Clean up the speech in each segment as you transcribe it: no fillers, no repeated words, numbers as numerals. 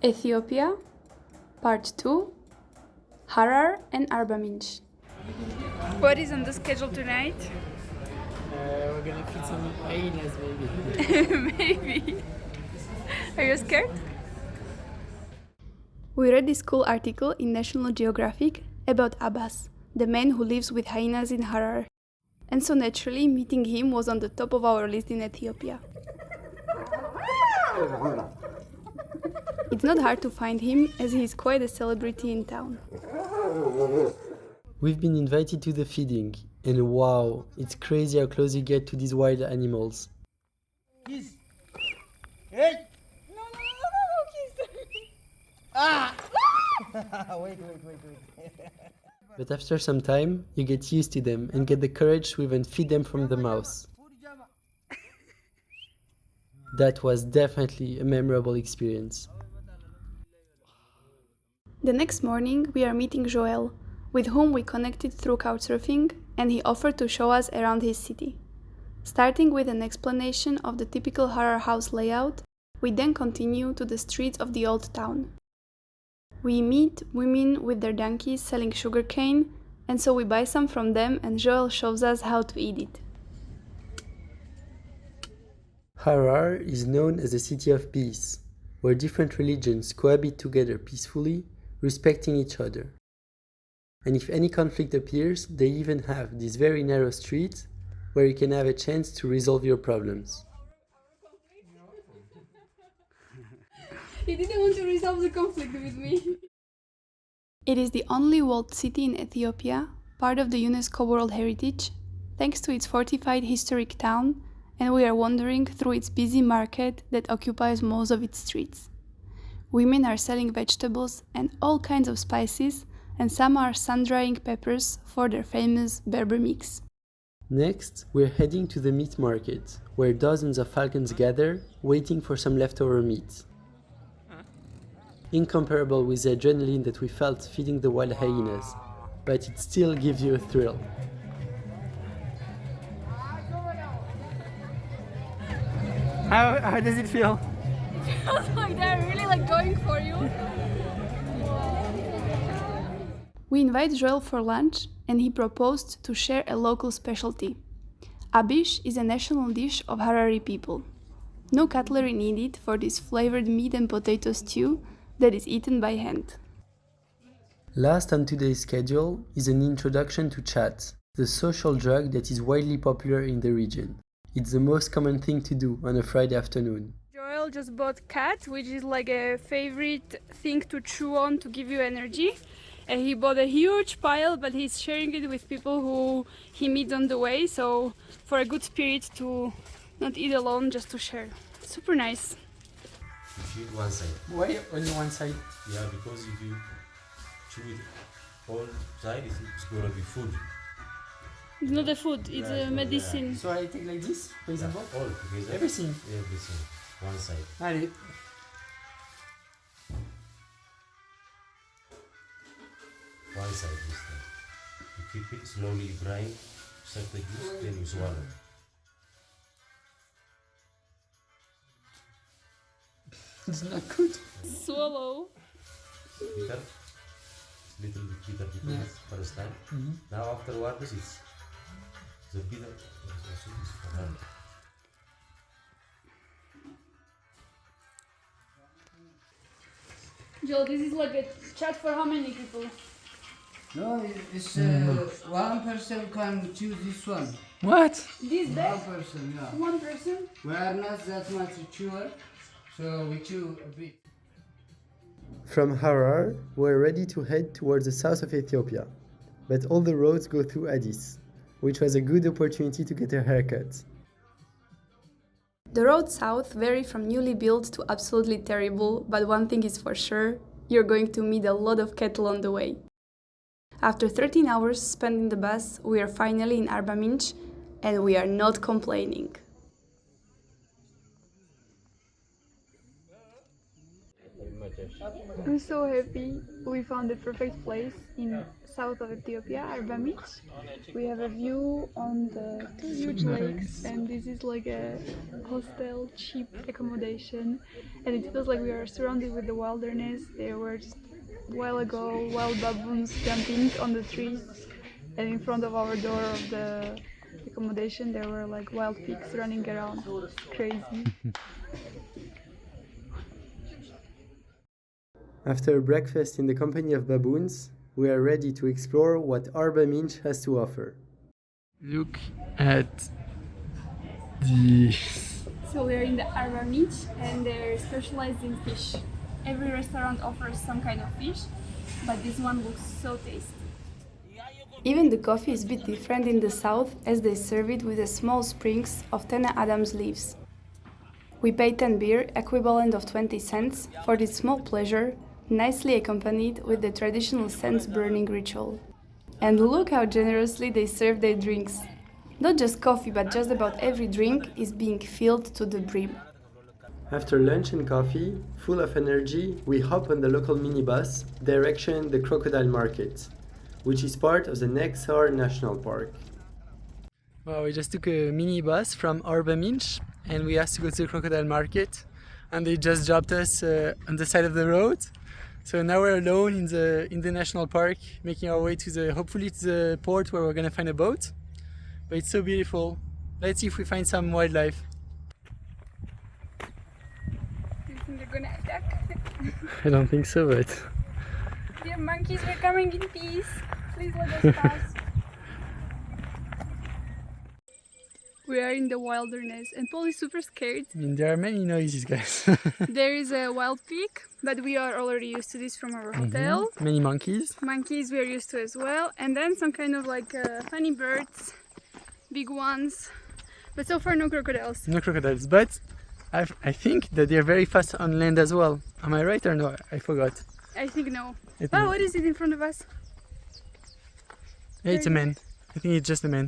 Ethiopia, Part 2, Harar and Arba Minch. What is on the schedule tonight? We're gonna feed some hyenas, maybe. Maybe. Are you scared? We read this cool article in National Geographic about Abbas, the man who lives with hyenas in Harar. And so naturally, meeting him was on the top of our list in Ethiopia. It's not hard to find him, as he is quite a celebrity in town. We've been invited to the feeding, and wow, it's crazy how close you get to these wild animals. Kiss. Hey! No, kiss! Ah! wait. But after some time, you get used to them and get the courage to even feed them from the mouth. That was definitely a memorable experience. The next morning, we are meeting Joel, with whom we connected through couchsurfing, and he offered to show us around his city. Starting with an explanation of the typical Harar house layout, we then continue to the streets of the old town. We meet women with their donkeys selling sugarcane, and so we buy some from them and Joel shows us how to eat it. Harar is known as a city of peace, where different religions cohabit together peacefully, respecting each other. And if any conflict appears, they even have these very narrow streets where you can have a chance to resolve your problems. He didn't want to resolve the conflict with me. It is the only walled city in Ethiopia, part of the UNESCO World Heritage, thanks to its fortified historic town, and we are wandering through its busy market that occupies most of its streets. Women are selling vegetables and all kinds of spices, and some are sun-drying peppers for their famous Berber mix. Next, we're heading to the meat market, where dozens of falcons gather, waiting for some leftover meat. Incomparable with the adrenaline that we felt feeding the wild hyenas, but it still gives you a thrill. How does it feel? It feels like they're really going for you. We invite Joel for lunch, and he proposed to share a local specialty. Abish is a national dish of Harari people. No cutlery needed for this flavored meat and potato stew that is eaten by hand. Last on today's schedule is an introduction to khat, the social drug that is widely popular in the region. It's the most common thing to do on a Friday afternoon. Joel just bought khat, which is like a favorite thing to chew on to give you energy. And he bought a huge pile, but he's sharing it with people who he meets on the way. So for a good spirit to not eat alone, just to share. Super nice. You chew one side. Why only one side? Yeah, because if you chew it all side, it's gonna be food. It's not a food, it's a medicine. So I take like this, for example? All together. Everything. Everything. One side. Allez. One side this time. You keep it slowly grind, suck the juice, then you swallow. It's not good. Swallow. Bitter. Little bit bitter because first time. Now afterwards it's the bitter. Also is for hand. Joel, this is like a chat for how many people? No, it's one person can choose this one. What? This big? One person, yeah. One person? We are not that much chewer, so we chew a bit. From Harar, we're ready to head towards the south of Ethiopia, but all the roads go through Addis, which was a good opportunity to get a haircut. The roads south vary from newly built to absolutely terrible, but one thing is for sure, you're going to meet a lot of cattle on the way. After 13 hours spent in the bus, we are finally in Arba Minch, and we are not complaining. Much. I'm so happy we found the perfect place in south of Ethiopia, Arba Minch. We have a view on the two huge lakes, and this is like a hostel, cheap accommodation, and it feels like we are surrounded with the wilderness. There were just a while ago wild baboons jumping on the trees, and in front of our door of the accommodation there were like wild pigs running around. Crazy. After breakfast in the company of baboons, we are ready to explore what Arba Minch has to offer. Look at this. So we are in the Arba Minch and they're specialized in fish. Every restaurant offers some kind of fish, but this one looks so tasty. Even the coffee is a bit different in the south as they serve it with a small sprigs of Tena Adams leaves. We pay 10 birr, equivalent of 20 cents, for this small pleasure, nicely accompanied with the traditional scents burning ritual. And look how generously they serve their drinks. Not just coffee, but just about every drink is being filled to the brim. After lunch and coffee, full of energy, we hop on the local minibus, direction the Crocodile Market, which is part of the Nech Sar National Park. Wow, we just took a minibus from Arba Minch and we asked to go to the Crocodile Market, and they just dropped us on the side of the road. So now we're alone in the national park, making our way to hopefully to the port where we're gonna find a boat. But it's so beautiful. Let's see if we find some wildlife. Do you think they're gonna attack? I don't think so, but... Dear monkeys, we're coming in peace. Please let us pass. We are in the wilderness and Paul is super scared. I mean, there are many noises, guys. There is a wild pig, but we are already used to this from our hotel. Many monkeys. Monkeys we are used to as well. And then some kind of like funny birds, big ones. But so far no crocodiles. No crocodiles, but I think that they're very fast on land as well. Am I right or no? I forgot. I think no. I think Oh, what is it in front of us? Yeah, it's a man. I think it's just a man.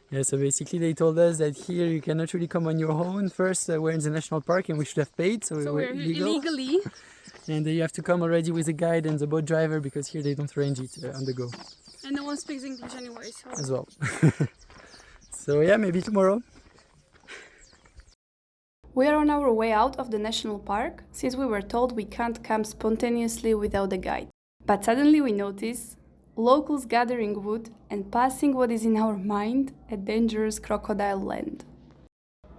Yeah, so basically they told us that here you cannot really come on your own. First, we're in the national park and we should have paid, so we're illegal. Illegally. And you have to come already with a guide and the boat driver because here they don't arrange it on the go. And no one speaks English anyway, so... As well. So yeah, maybe tomorrow. We are on our way out of the national park, since we were told we can't come spontaneously without a guide. But suddenly we notice locals gathering wood and passing what is in our mind a dangerous crocodile land.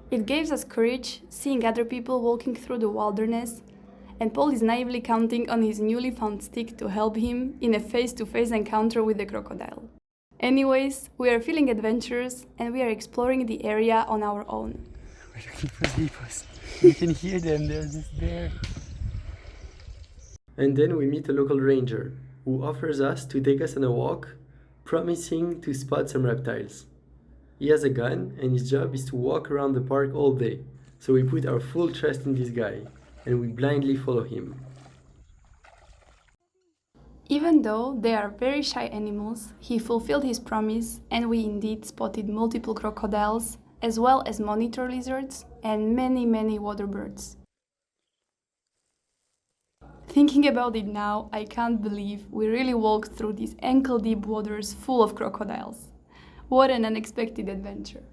It gives us courage seeing other people walking through the wilderness, and Paul is naively counting on his newly found stick to help him in a face-to-face encounter with the crocodile. Anyways, we are feeling adventurous and we are exploring the area on our own. We're looking for the hippos. We can hear them, they're just there. And then we meet a local ranger who offers us to take us on a walk, promising to spot some reptiles. He has a gun and his job is to walk around the park all day, so we put our full trust in this guy and we blindly follow him. Even though they are very shy animals, he fulfilled his promise and we indeed spotted multiple crocodiles, as well as monitor lizards and many water birds. Thinking about it now, I can't believe we really walked through these ankle-deep waters full of crocodiles. What an unexpected adventure.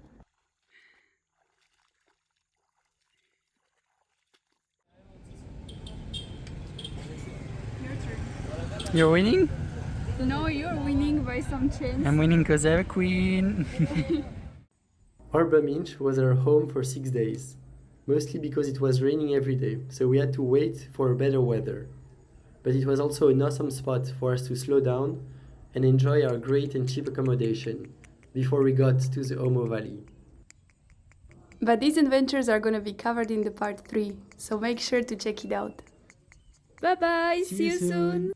Your turn. You're winning? No, you're winning by some chance. I'm winning because I'm a queen. Arba Minch was our home for 6 days, mostly because it was raining every day, so we had to wait for better weather. But it was also an awesome spot for us to slow down and enjoy our great and cheap accommodation before we got to the Omo Valley. But these adventures are gonna be covered in the part 3, so make sure to check it out. Bye bye, see you soon.